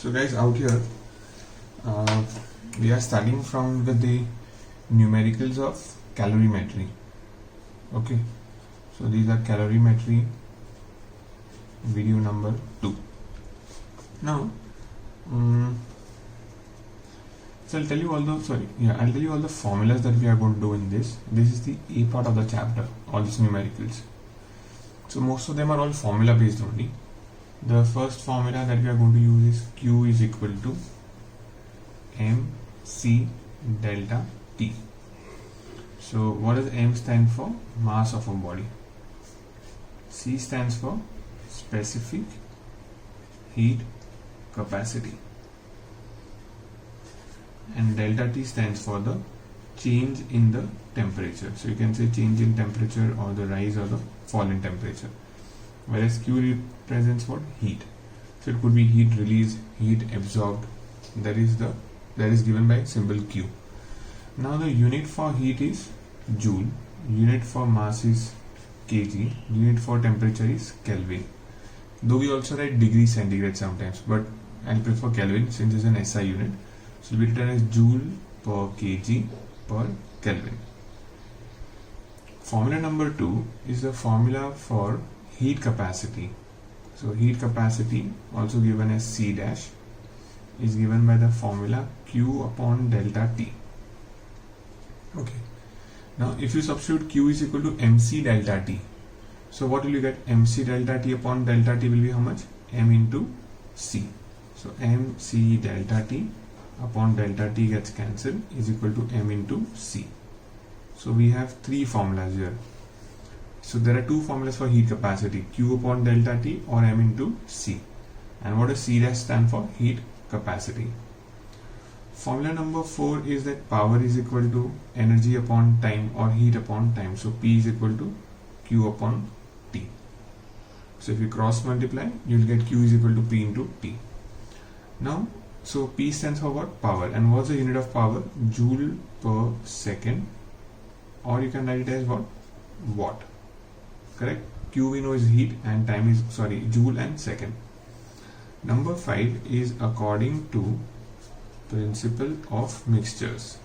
So guys, out here we are starting from with the numericals of calorimetry. Okay, so these are calorimetry video number 2. Now so I'll tell you all the formulas that we are going to do in this. This is the A part of the chapter, all these numericals. So most of them are all formula based only. The first formula that we are going to use is Q is equal to mc delta T. So what does M stand for? Mass of a body. C stands for specific heat capacity, and delta T stands for the change in the temperature. So you can say change in temperature or the rise or the fall in temperature. Whereas Q represents what? Heat. So it could be heat released, heat absorbed. That is given by symbol Q. Now the unit for heat is joule, unit for mass is kg, unit for temperature is Kelvin. Though we also write degree centigrade sometimes, but I'll prefer Kelvin since it's an SI unit. So it will be written as joule per kg per Kelvin. Formula number 2 is the formula for heat capacity. So heat capacity, also given as C dash, is given by the formula Q upon delta T. Okay. Now if you substitute Q is equal to mc delta T, so what will you get? Mc delta T upon delta T will be how much? M into C. So mc delta T upon delta T gets cancelled, is equal to M into C. So we have 3 formulas here. So there are 2 formulas for heat capacity, Q upon delta T or M into C. And what does C dash stand for? Heat capacity. Formula number 4 is that power is equal to energy upon time or heat upon time. So P is equal to Q upon T. So if you cross multiply, you will get Q is equal to P into T. Now, so P stands for what? Power. And what's the unit of power? Joule per second. Or you can write it as what? Watt. Correct? Q we know is heat and time is, joule and second. Number 5 is according to principle of mixtures,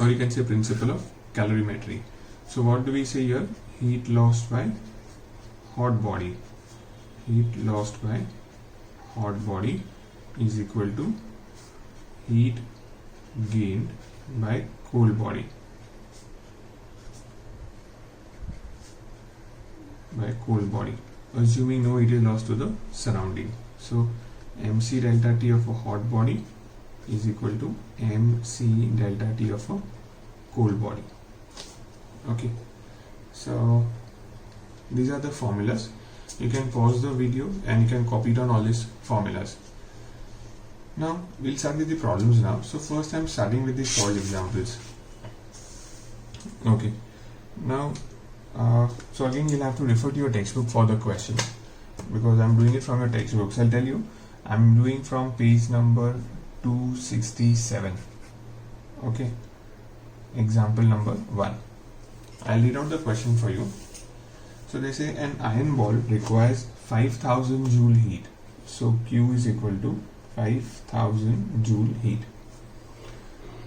or you can say principle of calorimetry. So what do we say here? Heat lost by hot body. Heat lost by hot body is equal to heat gained by cold body. Assuming no heat is lost to the surrounding. So mc delta T of a hot body is equal to mc delta T of a cold body. Okay, so these are the formulas. You can pause the video and you can copy down all these formulas. Now we'll start with the problems now. So first I'm starting with the solved examples. Okay, now so again you'll have to refer to your textbook for the question, because I'm doing it from your textbook. So I'll tell you, I'm doing from page number 267. Okay, example number 1. I'll read out the question for you. So they say an iron ball requires 5000 joule heat. So Q is equal to 5000 joule heat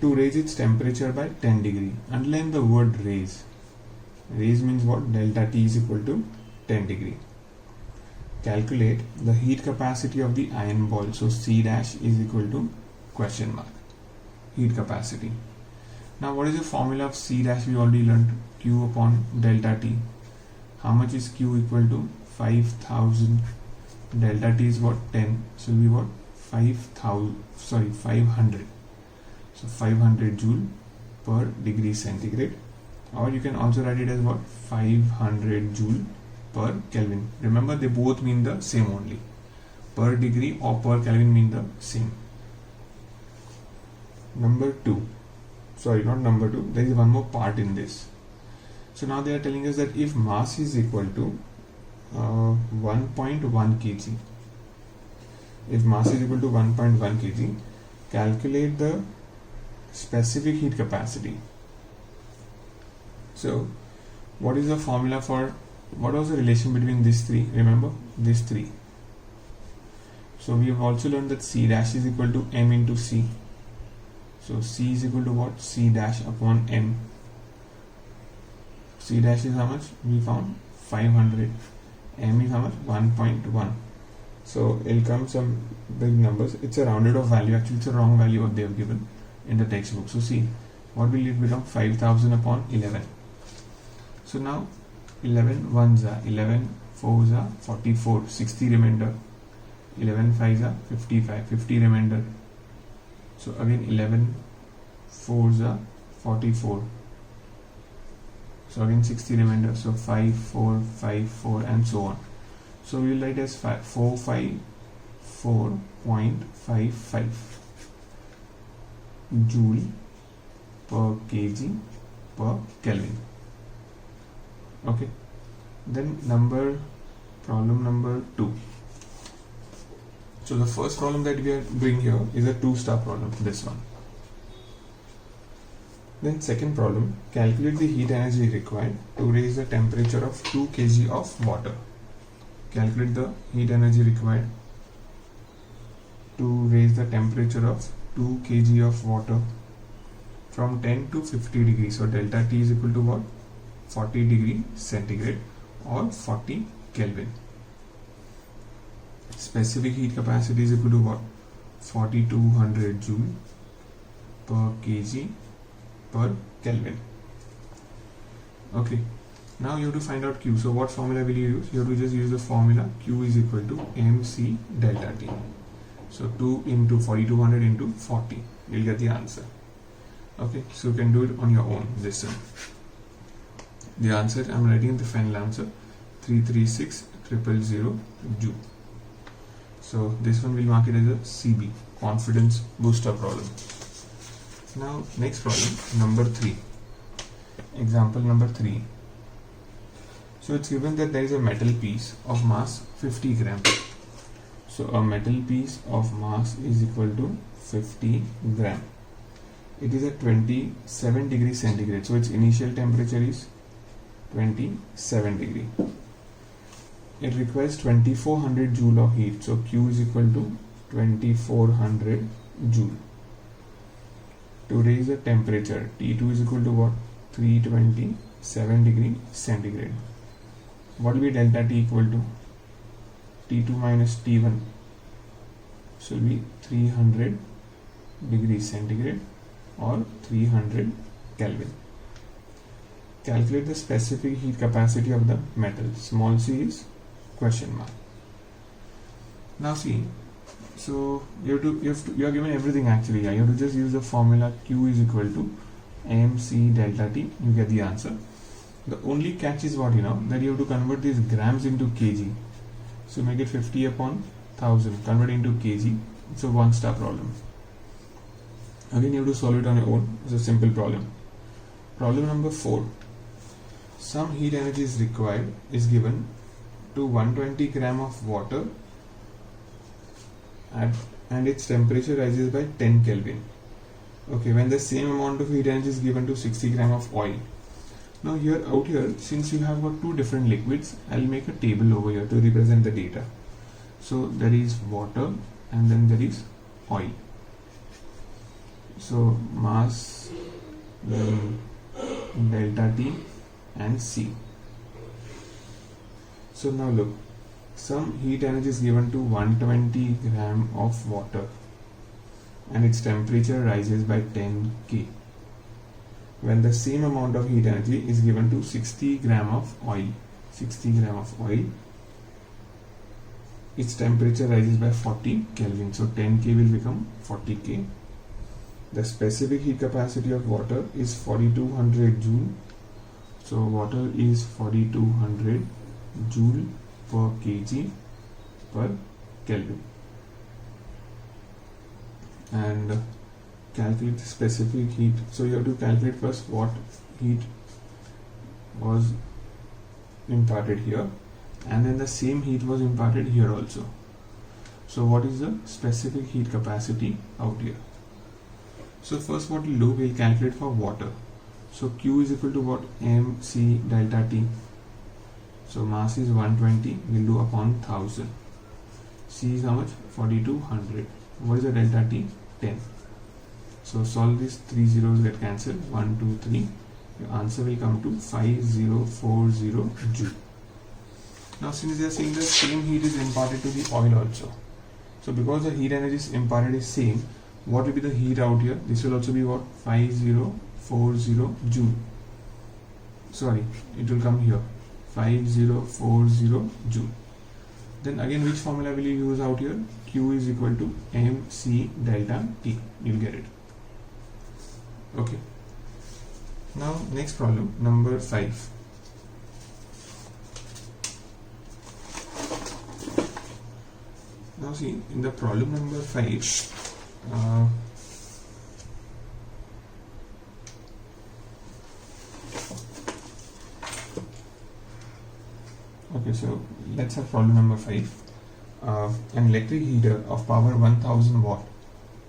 to raise its temperature by 10 degree. Underline the word raise. Raise means what? Delta T is equal to 10 degree. Calculate the heat capacity of the iron ball. So C dash is equal to question mark. Heat capacity. Now what is the formula of C dash? We already learned Q upon delta T. How much is Q equal to? 5000. Delta T is what? 10. So it will be what? 500. So 500 joule per degree centigrade. Or you can also write it as what? 500 joule per Kelvin. Remember, they both mean the same only. Per degree or per Kelvin mean the same. Number 2. Sorry, not number 2. There is one more part in this. So now they are telling us that if mass is equal to 1.1 kg. If mass is equal to 1.1 kg, calculate the specific heat capacity. So what is the formula for, what was the relation between these three? Remember these three. So we have also learned that C dash is equal to M into C. So C is equal to what? C dash upon M. C dash is how much? We found 500. M is how much? 1.1. So it'll come some big numbers. It's a rounded off value. Actually, it's a wrong value what they have given in the textbook. So see, what will it become? 5000 upon 11. So now 11 ones are 11 fours are 44, 60 remainder. 11 fives are 55, 50 remainder. So again 11 fours are 44. So again 60 remainder. So 5 4 5 4 and so on. So we will write as 454.55 joule per kg per Kelvin. Okay. Then problem number 2. So the first problem that we are doing here is a 2-star problem, this one. Then second problem, calculate the heat energy required to raise the temperature of 2 kg of water. Calculate the heat energy required to raise the temperature of 2 kg of water from 10 to 50 degrees. So delta T is equal to what? 40 degree centigrade or 40 Kelvin. Specific heat capacity is equal to what? 4200 joule per kg per Kelvin. Okay. Now you have to find out Q. So what formula will you use? You have to just use the formula Q is equal to MC delta T. So 2 into 4200 into 40. You'll get the answer. Okay. So you can do it on your own. This one. The answer, I'm writing the final answer, 336,000 joule. So this one will mark it as a CB, confidence booster problem. Now next problem, number 3. Example number 3. So it's given that there is a metal piece of mass 50 gram. So a metal piece of mass is equal to 50 gram. It is at 27 degrees centigrade. So its initial temperature is 27 degree. It requires 2400 joule of heat. So Q is equal to 2400 joule. To raise the temperature, T2 is equal to what? 327 degree centigrade. What will be delta T equal to? T2 minus T1. So will be 300 degrees centigrade or 300 Kelvin. Calculate the specific heat capacity of the metal. Small c is question mark. Now see, so you are given everything actually. You have to just use the formula Q is equal to MC delta T. You get the answer. The only catch is what, that you have to convert these grams into kg. So make it 50 upon 1000. Convert into kg. It's a 1-star problem. Again you have to solve it on your own. It's a simple problem. Problem number 4. Some heat energy is required is given to 120 gram of water and its temperature rises by 10 Kelvin. Okay, when the same amount of heat energy is given to 60 gram of oil. Now out here, since you have got two different liquids, I'll make a table over here to represent the data. So there is water and then there is oil. So mass, then delta T and C. So now look, some heat energy is given to 120 gram of water and its temperature rises by 10 K. When the same amount of heat energy is given to 60 gram of oil, its temperature rises by 40 Kelvin. So 10 K will become 40 K. The specific heat capacity of water is 4200 joule. So water is 4200 joule per kg per Kelvin. And calculate the specific heat. So you have to calculate first what heat was imparted here, and then the same heat was imparted here also. So what is the specific heat capacity out here? So first what we'll do, we'll calculate for water. So Q is equal to what? MC delta T. So mass is 120, we'll do upon 1000. C is how much? 4200. What is the delta T? 10. So solve these 3 zeros get cancelled. 1, 2, 3. Your answer will come to 5040 joule. Now since they are saying the same heat is imparted to the oil also. So because the heat energy is imparted is same, what will be the heat out here? This will also be what? 5040 joule. Sorry, it will come here. 5040 joule. Then again, which formula will you use out here? Q is equal to mc delta T. You'll get it. Okay. Now next problem, number 5. Now see, in the problem number 5, okay, so let's have problem number 5. An electric heater of power 1000 watt.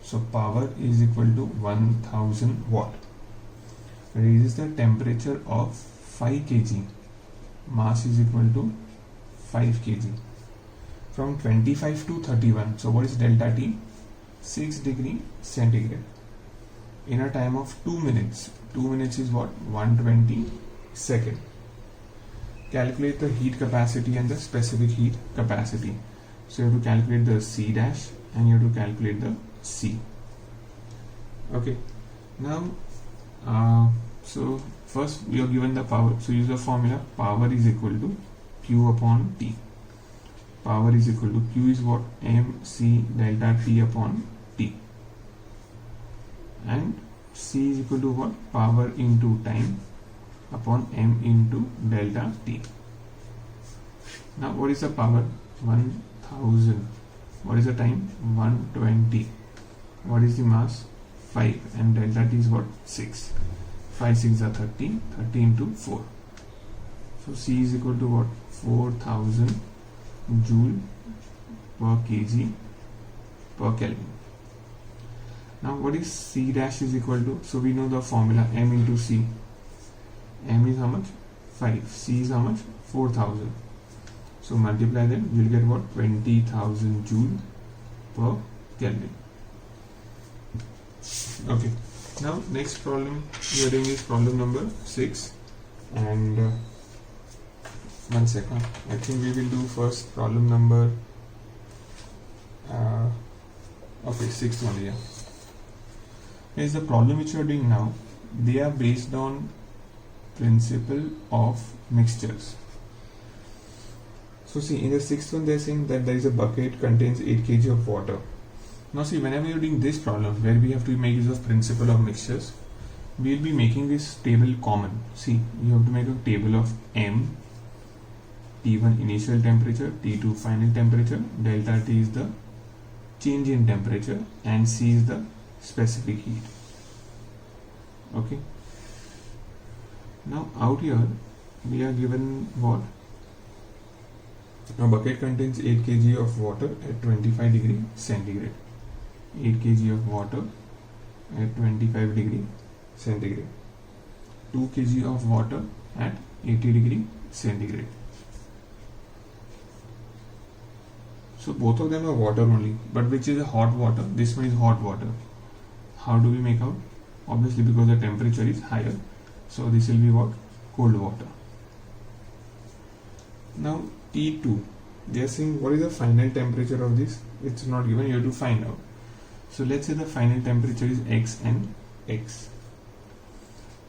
So power is equal to 1000 watt. Raises the temperature of 5 kg. Mass is equal to 5 kg. From 25 to 31. So what is delta T? 6 degree centigrade. In a time of 2 minutes. 2 minutes is what? 120 seconds. Calculate the heat capacity and the specific heat capacity. So you have to calculate the C dash and you have to calculate the C. Okay. Now, so first we are given the power. So use the formula. Power is equal to Q upon T. Power is equal to Q is what? mc delta T upon T. And C is equal to what? Power into time upon m into delta T. Now what is the power? 1000. What is the time? 120. What is the mass? 5. And delta T is what? 6. 5 6 are 30. 30 into 4. So C is equal to what? 4000 joule per kg per Kelvin. Now what is C dash is equal to? So we know the formula, m into C. M is how much? 5. C is how much? 4000. So multiply them, you will get what? 20,000 joule per Kelvin. Okay. Now next problem we are doing is problem number 6, and one second. I think we will do first problem number okay, 6th one. Yeah. Here's the problem which we are doing now. They are based on principle of mixtures. So see, in the 6th one they are saying that there is a bucket contains 8 kg of water. Now see, whenever you are doing this problem where we have to make use of principle of mixtures, we will be making this table common. See, you have to make a table of m, T1 initial temperature, T2 final temperature, delta T is the change in temperature, and C is the specific heat. Okay. Now out here we are given what? A bucket contains 8 kg of water at 25 degree centigrade. 8 kg of water at 25 degree centigrade. 2 kg of water at 80 degree centigrade. So both of them are water only, but which is a hot water? This one is hot water. How do we make out? Obviously because the temperature is higher. So this will be what? Cold water. Now T2, they are saying what is the final temperature of this? It's not given, you have to find out. So let's say the final temperature is X and X.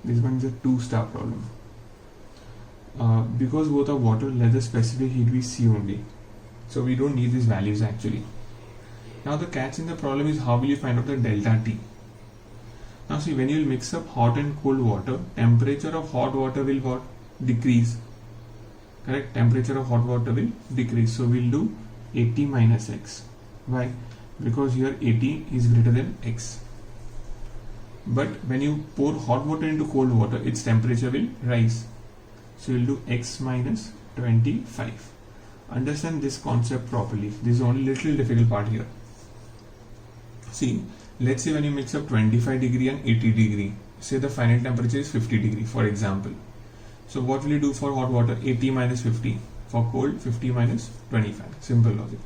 This one is a 2-star problem. Because both are water, let the specific heat be C only. So we don't need these values actually. Now the catch in the problem is how will you find out the delta T? Now see, when you will mix up hot and cold water, temperature of hot water will what? Decrease. Correct? Temperature of hot water will decrease. So we'll do 80 minus X. Why? Because here 80 is greater than X. But when you pour hot water into cold water, its temperature will rise. So you'll do X minus 25. Understand this concept properly. This is only little difficult part here. See, let's say when you mix up 25 degree and 80 degree, say the final temperature is 50 degree for example. So what will you do for hot water? 80 minus 50. For cold, 50 minus 25. Simple logic.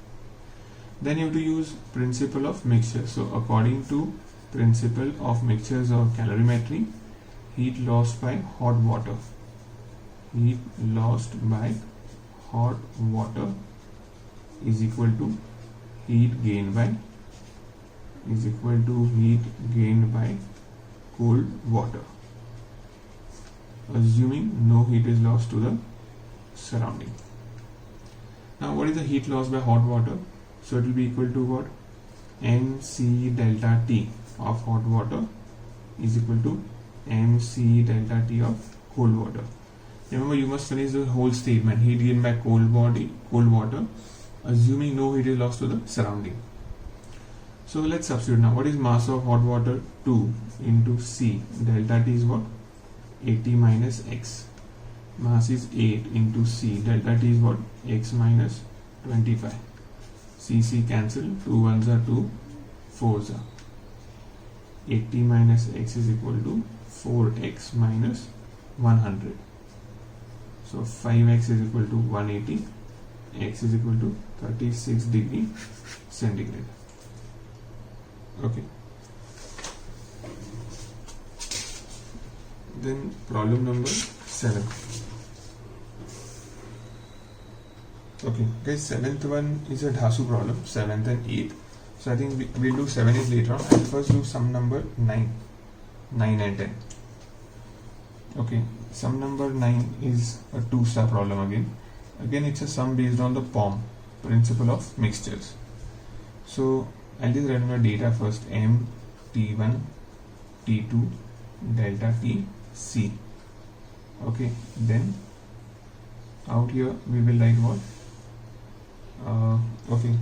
Then you have to use principle of mixture. So according to principle of mixtures or calorimetry, heat lost by hot water, heat lost by hot water is equal to heat gained by cold water, assuming no heat is lost to the surrounding. Now what is the heat lost by hot water? So it will be equal to what? mc delta T of hot water is equal to mc delta T of cold water. Remember, you must finish the whole statement. Heat gained by cold water, assuming no heat is lost to the surrounding. So let's substitute now. What is mass of hot water? 2 into C. Delta T is what? 80 minus X. Mass is 8 into C. Delta T is what? X minus 25. C cancel. 2 ones are 2. 4s are. 80 minus X is equal to 4X minus 100. So 5X is equal to 180. X is equal to 36 degree centigrade. Okay. Then problem number 7. Okay, guys, 7th one is a Dhasu problem, 7th and 8th. So I think we'll do 7 is later on. I'll first do sum number 9 and 10. Okay, sum number 9 is a 2-star problem again. Again, it's a sum based on the POM, principle of mixtures. So I'll just write down the data first. M, T1, T2, delta T, C. Okay, then out here we will write what? Okay,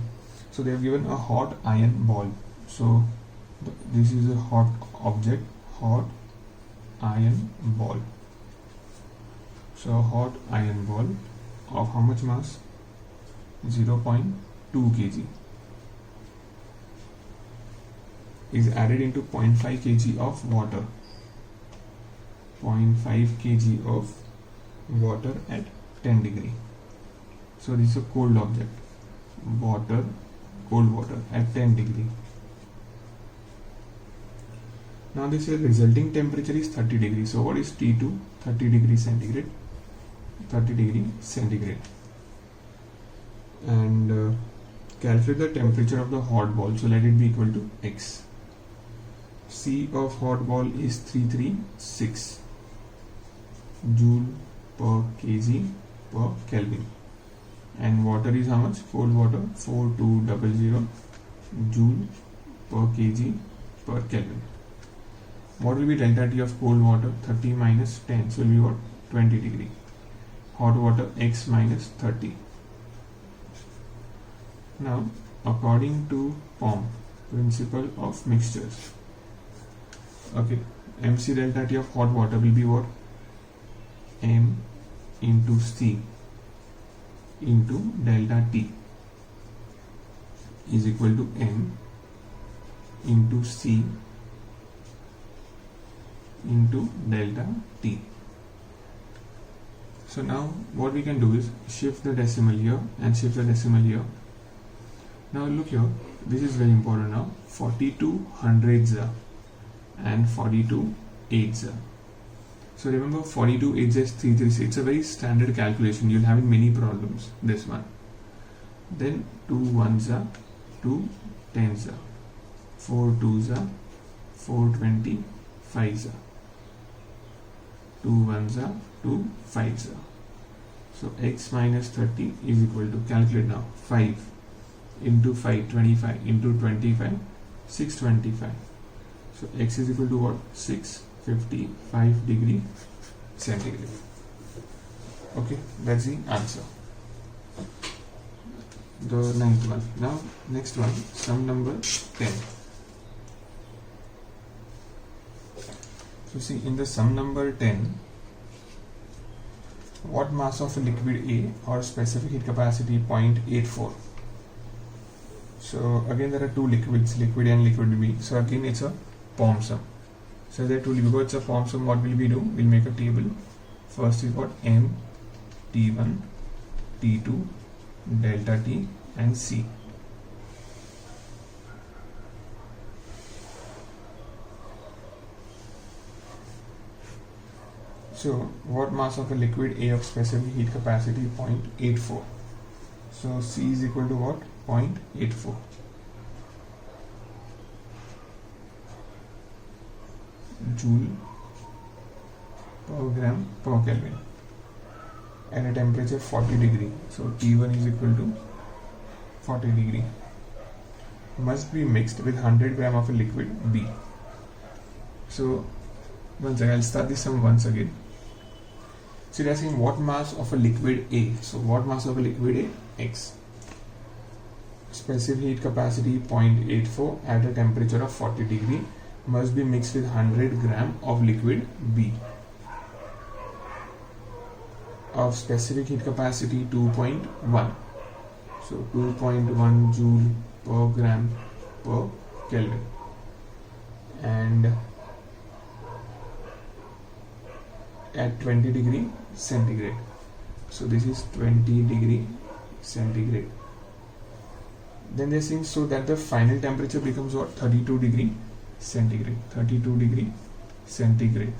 so they have given a hot iron ball. So this is a hot object, hot iron ball. So a hot iron ball of how much mass? 0.2 kg is added into 0.5 kg of water. 0.5 kg of water at 10 degree. So this is a cold object. Cold water at 10 degree. Now this is resulting temperature is 30 degrees. So what is T2? 30 degree centigrade. 30 degree centigrade. And calculate the temperature of the hot ball. So let it be equal to X. C of hot ball is 336 joule per kg per Kelvin. And water is how much? Cold water 4200 joule per kg per Kelvin. What will be delta T of cold water? 30 minus 10, so will be what? 20 degree. Hot water X minus 30. Now according to POM, principle of mixtures, okay, MC delta T of hot water will be what? M into C into delta T is equal to M into C into delta T. So now what we can do is shift the decimal here and shift the decimal here. Now look here, this is very important now. 42 hundreds and 42 eighths. So remember, 42 eighths is 336. It's a very standard calculation. You'll have in many problems. This one. Then 2 ones are 2 tens are 4 twos are 425s are 2 ones are 2 5s are. So X minus 30 is equal to, calculate now, 5 into 5, 25 into 25, 625. So X is equal to what? 655 degree centigrade. Okay, that's the answer. The 9th one. Now next one, sum number 10. So see, in the sum number 10, what mass of a liquid A or specific heat capacity 0.84. So again there are two liquids, liquid A and liquid B. So again it's a POM sum. So there are two, because it's a POM sum, what will we do? We'll make a table. First is what? M, T1, T2, delta T and C. So what mass of a liquid A of specific heat capacity? 0.84. So C is equal to what? 0.84. Joule per gram per Kelvin at a temperature 40 degree. So T1 is equal to 40 degree. Must be mixed with 100 gram of a liquid B. So once again, I'll start this sum once again. So they are saying what mass of a liquid A. So what mass of a liquid A? X. Specific heat capacity 0.84 at a temperature of 40 degree. Must be mixed with 100 gram of liquid B. Of specific heat capacity 2.1. So 2.1 joule per gram per Kelvin. And at 20 degree centigrade. So this is 20 degree centigrade. Then they're saying so that the final temperature becomes what? 32 degree centigrade. 32 degree centigrade.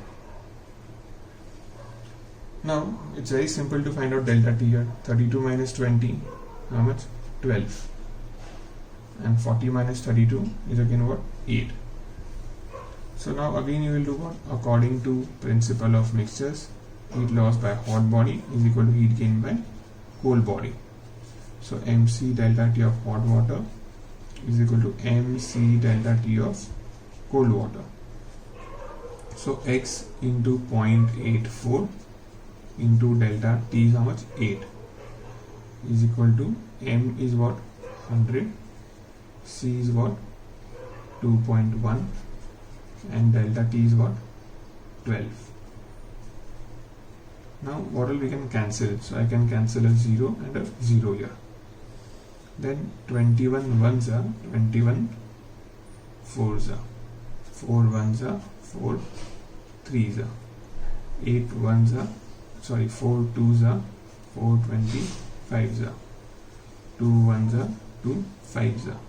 Now it's very simple to find out delta T here. 32 minus 20, how much? 12. And 40 minus 32 is again what? 8. So now again you will do what? According to principle of mixtures, heat loss by hot body is equal to heat gain by cold body. So MC delta T of hot water is equal to MC delta T of cold water. So X into 0.84 into delta T is how much? 8 is equal to M is what? 100, C is what? 2.1 and delta T is what? 12. Now what all we can cancel? So I can cancel a 0 and a 0 here. Then 21 ones are 21 fours are 4 ones are 4 threes are 8 ones are 4 twos are 4 25s are 2 ones are 2 5s are.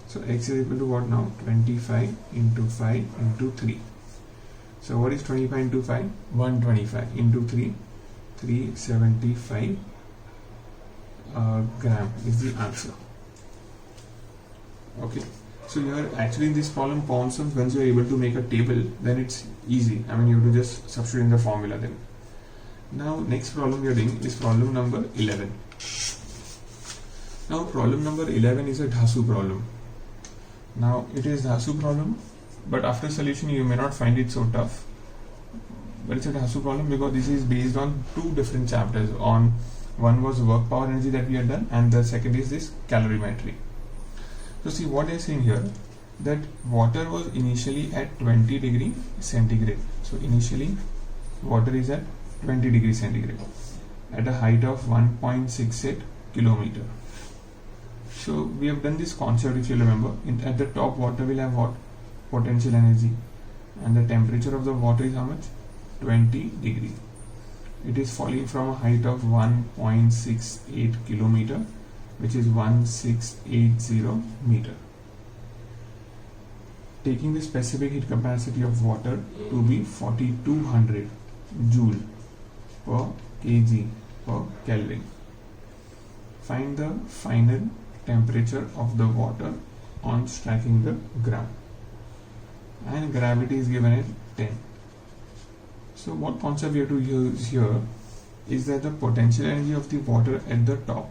So X is equal to what now? 25 into 5 into 3. So what is 25 into 5? 125 into 3, 375 gram is the answer. Okay. So you are actually in this problem, once you are able to make a table, then it's easy. I mean, you have to just substitute in the formula then. Now next problem we are doing is problem number 11. Now problem number 11 is a Dhasu problem. Now it is Dhasu problem, but after solution you may not find it so tough. But it's a Dhasu problem because this is based on two different chapters. On one was work power energy that we had done, and the second is this calorimetry. So see what they are saying here, that water was initially at 20 degree centigrade. So initially water is at 20 degree centigrade at a height of 1.68 kilometer. So we have done this concept, if you remember. At the top water will have what? Potential energy, and the temperature of the water is how much? 20 degree. It is falling from a height of 1.68 kilometer, which is 1680 meter. Taking the specific heat capacity of water to be 4200 joule per kg per Kelvin. Find the final temperature of the water on striking the ground, and gravity is given at 10. So what concept we have to use here is that the potential energy of the water at the top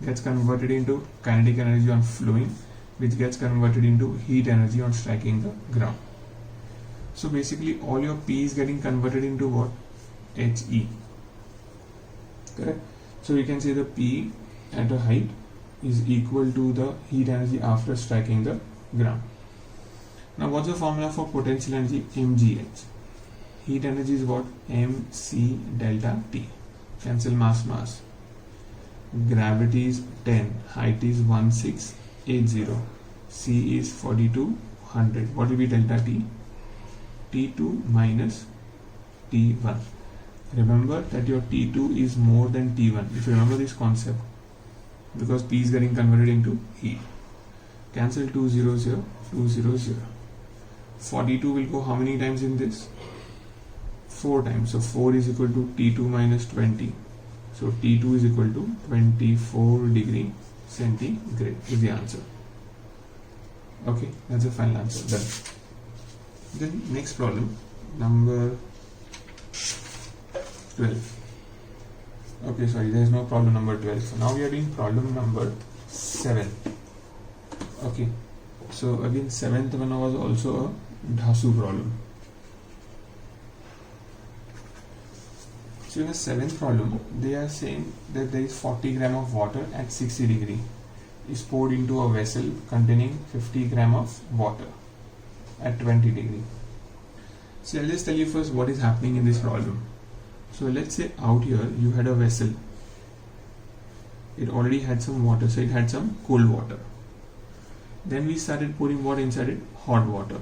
gets converted into kinetic energy on flowing, which gets converted into heat energy on striking the ground. So basically all your P is getting converted into what? HE. Correct? So we can say the P at a height is equal to the heat energy after striking the ground. Now what's the formula for potential energy? mgh. Heat energy is what? mc delta T. Cancel mass. Gravity is 10, height is 1680, C is 4200. What will be delta T? T2 minus T1. Remember that your T2 is more than T1. If you remember this concept, because P is getting converted into heat. Cancel 200, 200. 42 will go how many times in this? 4 times. So 4 is equal to T2 minus 20. So T2 is equal to 24 degree centigrade is the answer. Okay, that's the final answer. Done. Then next problem, number 12. Okay, sorry, there is no problem number 12. So now we are doing problem number 7. Okay, so again 7th one was also a Dhasu problem. So in the 7th problem, they are saying that there is 40 gram of water at 60 degree is poured into a vessel containing 50 gram of water at 20 degree. So I'll just tell you first what is happening in this problem. So let's say out here you had a vessel. It already had some water, so it had some cold water. Then we started pouring what inside it? Hot water.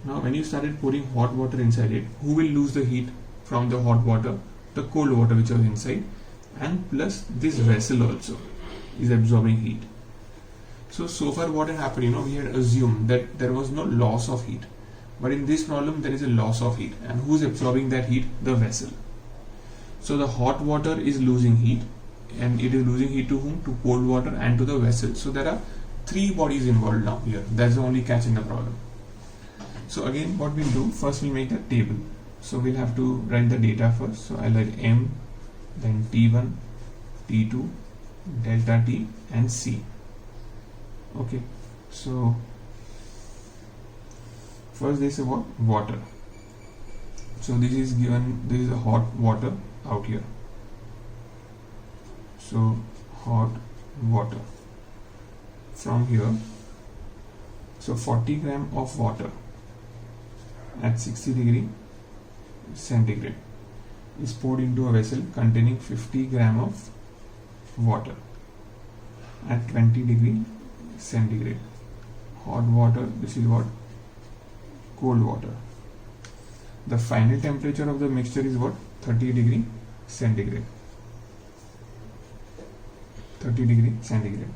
Now when you started pouring hot water inside it, who will lose the heat from the hot water? The cold water which was inside, and plus this vessel also is absorbing heat. So far what had happened, we had assumed that there was no loss of heat. But in this problem there is a loss of heat, and who is absorbing that heat? The vessel. So the hot water is losing heat, and it is losing heat to whom? To cold water and to the vessel. So there are 3 bodies involved now here. That's the only catch in the problem. So again what we'll do, first we'll make a table. So we'll have to write the data first. So I'll write M, then T1, T2, delta T and C. Okay, so first this is what? Water. So this is given, this is a hot water out here. So hot water from here. So 40 gram of water at 60 degree centigrade is poured into a vessel containing 50 gram of water at 20 degree centigrade. Hot water, this is what? Cold water. The final temperature of the mixture is what? 30 degree centigrade. 30 degree centigrade.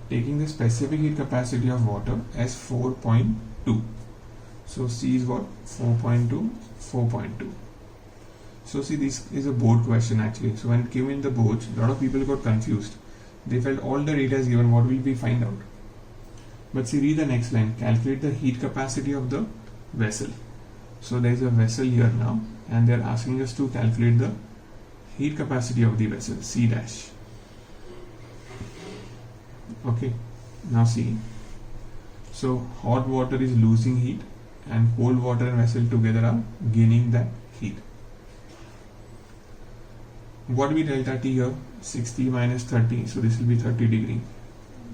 Taking the specific heat capacity of water as 4.2. So C is what? 4.2, 4.2. So see, this is a board question actually. So when it came in the boards, a lot of people got confused. They felt all the data is given, what will we find out? But see, read the next line. Calculate the heat capacity of the vessel. So there is a vessel here now, and they are asking us to calculate the heat capacity of the vessel, C dash. Okay, now see. So hot water is losing heat, and cold water and vessel together are gaining that heat. What will be delta T here? 60 minus 30, so this will be 30 degree.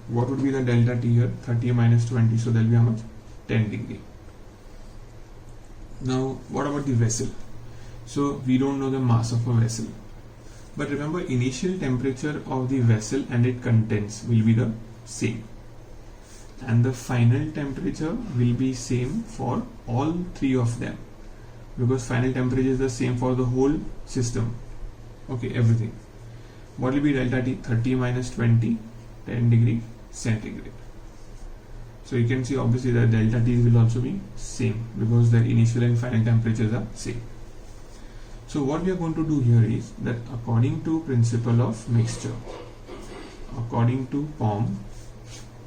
What would be the delta T here? 30 minus 20, so there will be how much? 10 degree. Now what about the vessel? So we don't know the mass of a vessel, but remember, initial temperature of the vessel and its contents will be the same, and the final temperature will be same for all 3 of them, because final temperature is the same for the whole system. Okay, everything. What will be delta T? 30 minus 20, 10 degree centigrade. So you can see obviously that delta T will also be same, because the initial and final temperatures are same. So what we are going to do here is that according to principle of mixture, according to POM,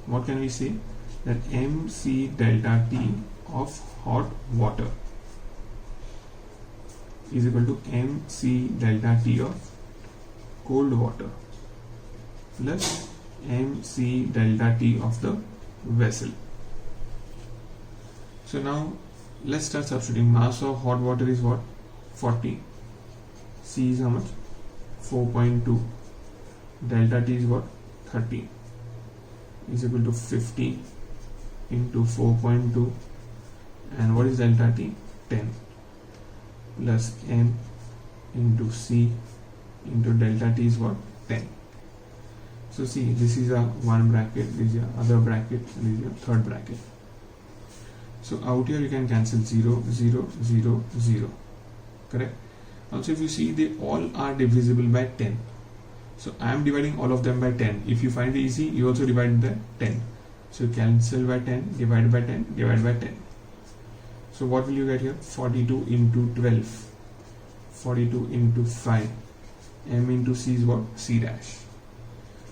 what can we say? That MC delta T of hot water is equal to MC delta T of cold water plus MC delta T of the vessel. So now let's start substituting. Mass of hot water is what? 40. C is how much? 4.2. Delta T is what? 30 is equal to 50 into 4.2, and what is delta T? 10 plus M into C into delta T is what? 10. So see, this is a one bracket, this is your other bracket, and this is your third bracket. So out here you can cancel 0, 0, 0, 0. Correct? Also if you see, they all are divisible by 10. So I am dividing all of them by 10. If you find it easy, you also divide by 10. So cancel by 10, divide by 10, divide by 10. So what will you get here? 42 into 12. 42 into 5. M into C is what? C dash.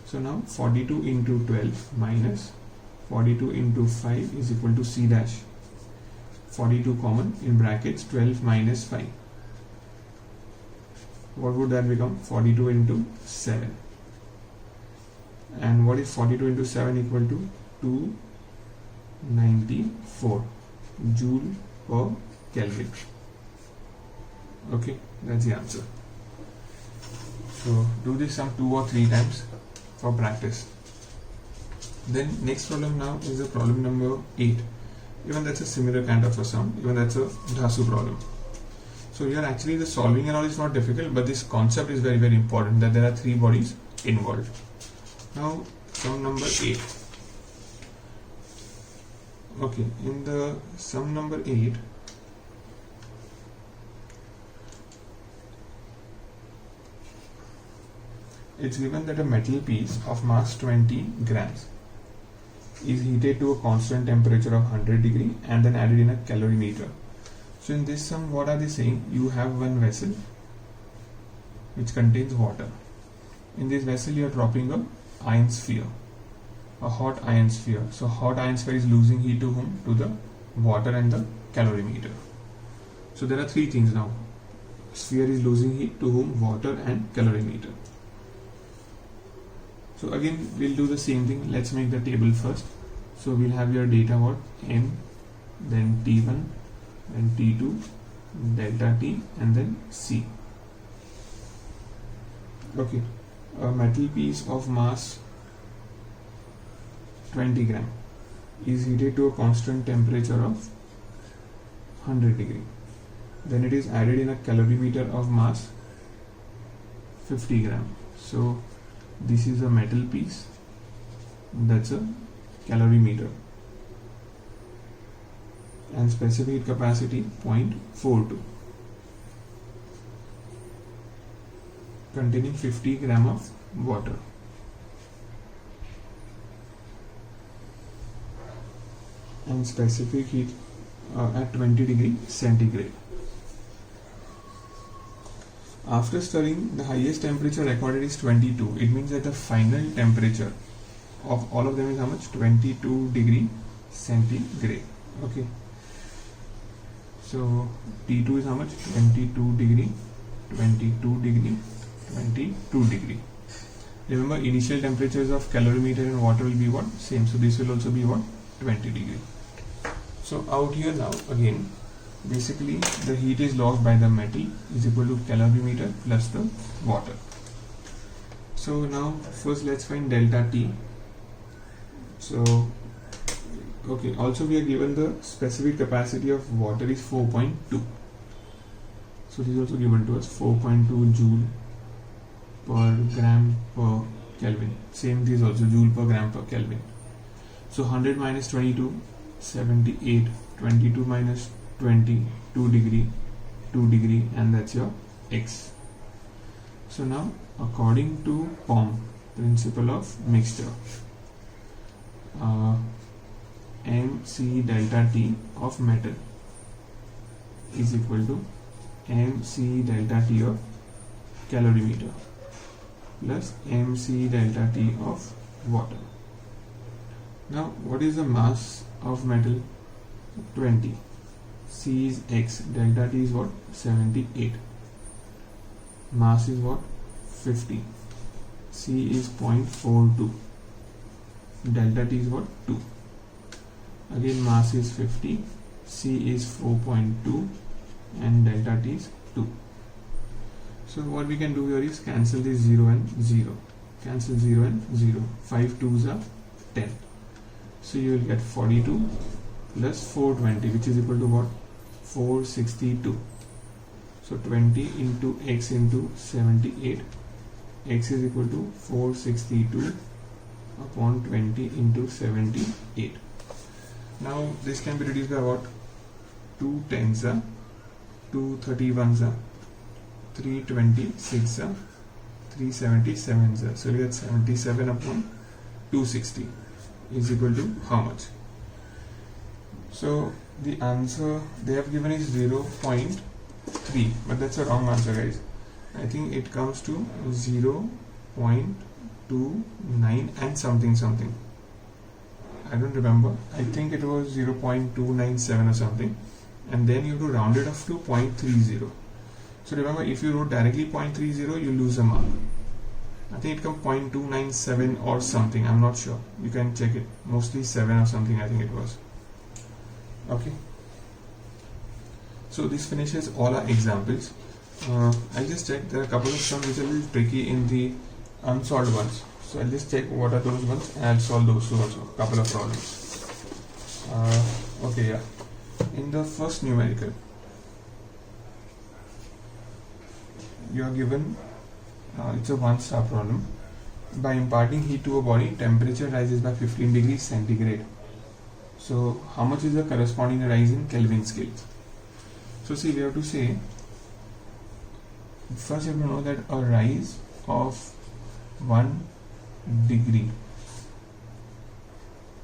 So now 42 into 12 minus 42 into 5 is equal to C dash. 42 common in brackets, 12 minus 5. What would that become? 42 into 7. And what is 42 into 7 equal to? 294 joule per Kelvin. Okay, that's the answer. So do this some 2 or 3 times for practice. Then next problem now is the problem number 8. Even that's a similar kind of a sum. Even that's a Dhasu problem. So here actually the solving and all is not difficult, but this concept is very important, that there are 3 bodies involved. Now sum number 8. Okay, in the sum number 8, it's given that a metal piece of mass 20 grams is heated to a constant temperature of 100 degree and then added in a calorimeter. So in this sum, what are they saying? You have one vessel which contains water. In this vessel you are dropping a iron sphere, a hot iron sphere. So hot iron sphere is losing heat to whom? To the water and the calorimeter. So there are 3 things now. Sphere is losing heat to whom? Water and calorimeter. So again we'll do the same thing. Let's make the table first. So we'll have your data what? M, then T1, then T2, delta T, and then C. Okay, a metal piece of mass 20 gram is heated to a constant temperature of 100 degree. Then it is added in a calorimeter of mass 50 gram. So this is a metal piece, that's a calorimeter, and specific heat capacity 0.42, containing 50 gram of water. And specific heat at 20 degree centigrade. After stirring, the highest temperature recorded is 22. It means that the final temperature of all of them is how much? 22 degree centigrade. Okay. So T2 is how much? 22 degree, 22 degree, 22 degree. Remember, initial temperatures of calorimeter and water will be what? Same. So this will also be what? 20 degree. So out here now again, basically the heat is lost by the metal is equal to calorimeter plus the water. So now first let's find delta T. So okay, also we are given the specific capacity of water is 4.2. So this is also given to us 4.2 joule per gram per Kelvin. Same this is also joule per gram per Kelvin. So 100 minus 22, 78, 22 minus 20, 2 degree, and that's your X. So now according to POM, principle of mixture, MC delta T of metal is equal to MC delta T of calorimeter plus MC delta T of water. Now what is the mass of metal? 20. C is X, delta T is what? 78. Mass is what? 50. C is 0.42. Delta T is what? 2. Again mass is 50. C is 4.2 and delta T is 2. So what we can do here is cancel this 0 and 0. Cancel 0 and 0. 5 2s are 10. So you will get 42 plus 420, which is equal to what? 462. So 20 into X into 78. X is equal to 462 upon 20 into 78. Now this can be reduced by what? 2 10s are, 2 31s are, 3 26s are, 3 77s are. So we get 77 upon 260 is equal to how much? So the answer they have given is 0.3, but that's a wrong answer, guys. I think it comes to 0.29 and something. I don't remember. I think it was 0.297 or something, and then you have to round it off to 0.30. So remember, if you wrote directly 0.30, you lose a mark. I think it comes 0.297 or something. I'm not sure. You can check it. Mostly 7 or something, I think it was. Okay. So this finishes all our examples. I just checked. There are a couple of some which are a little tricky in the unsolved ones. So I'll just check what are those ones and I'll solve those two also. Couple of problems. Okay, yeah. In the first numerical, you are given it's a 1-star problem. By imparting heat to a body, temperature rises by 15 degrees centigrade. So how much is the corresponding rise in Kelvin scale? So see, we have to say, first you have to know that a rise of 1 degree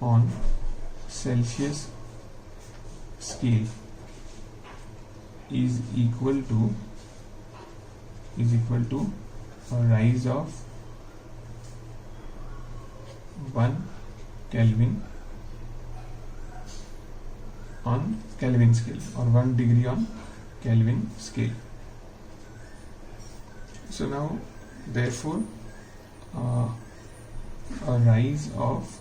on Celsius scale is equal to a rise of 1 Kelvin on Kelvin scale, or 1 degree on Kelvin scale. So now, therefore, a rise of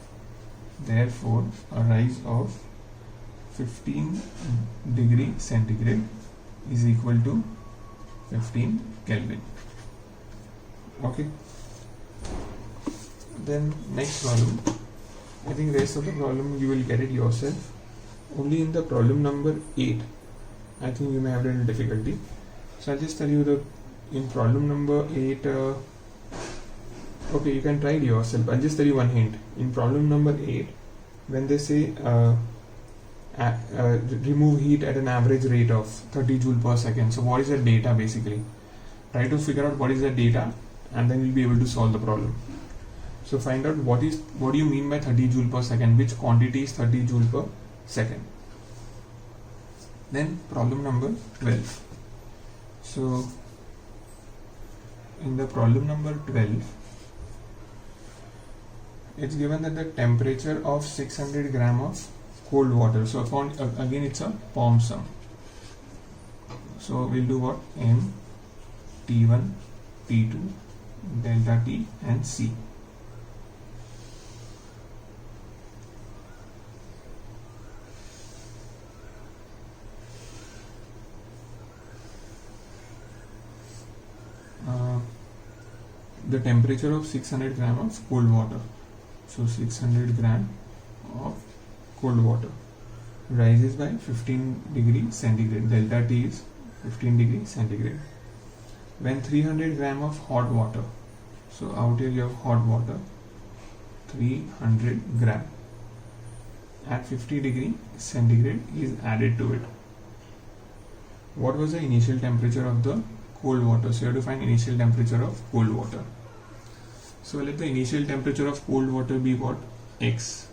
15 degree centigrade is equal to 15 Kelvin. Okay. Then next problem. I think rest of the problem you will get it yourself. Only in the problem number 8, I think you may have a little difficulty. So I'll just tell you in problem number 8. Okay, you can try it yourself. I'll just tell you one hint. In problem number 8, when they say remove heat at an average rate of 30 joule per second. So what is the data basically? Try to figure out what is the data, and then you'll be able to solve the problem. So find out what do you mean by 30 joule per second? Which quantity is 30 joule per second? Then problem number 12. So in the problem number 12, it's given that the temperature of 600 gram of cold water. So again it's a POM sum. So we'll do what? M, T1, T2, delta T and C. The temperature of 600 gram of cold water. So 600 gram of cold water rises by 15 degree centigrade. Delta T is 15 degree centigrade. When 300 gram of hot water, so out here you have hot water, 300 gram at 50 degree centigrade is added to it. What was the initial temperature of the cold water? So you have to find initial temperature of cold water. So let the initial temperature of cold water be what? X.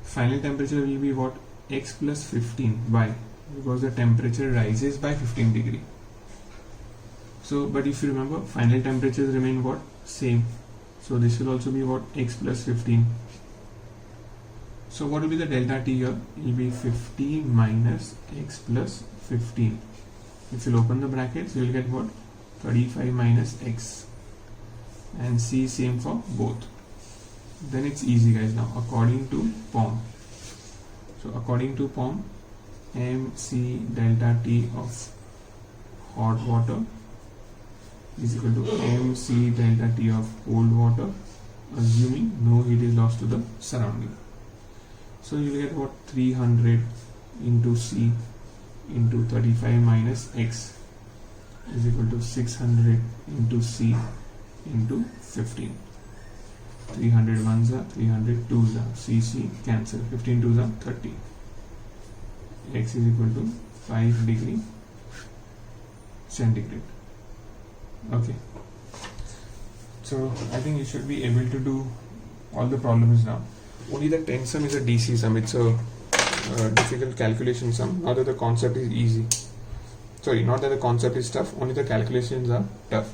Final temperature will be what? X plus 15. Why? Because the temperature rises by 15 degree. So, but if you remember, final temperatures remain what? Same. So this will also be what? X plus 15. So what will be the delta T here? It will be 50 minus X plus 15. If you open the brackets, you will get what? 35 minus X. And C same for both. Then it's easy, guys. Now according to POM, so according to POM, MC delta T of hot water is equal to MC delta T of cold water, assuming no heat is lost to the surrounding. So you will get what? 300 into C into 35 minus X is equal to 600 into C into 15. 300 ones are 300 twos are CC cancel. 15 twos are 30. X is equal to 5 degree centigrade. Okay. So I think you should be able to do all the problems now. Only the 10 sum is a DC sum. It's a difficult calculation sum. Not that the concept is easy. Sorry, not that the concept is tough, only the calculations are tough.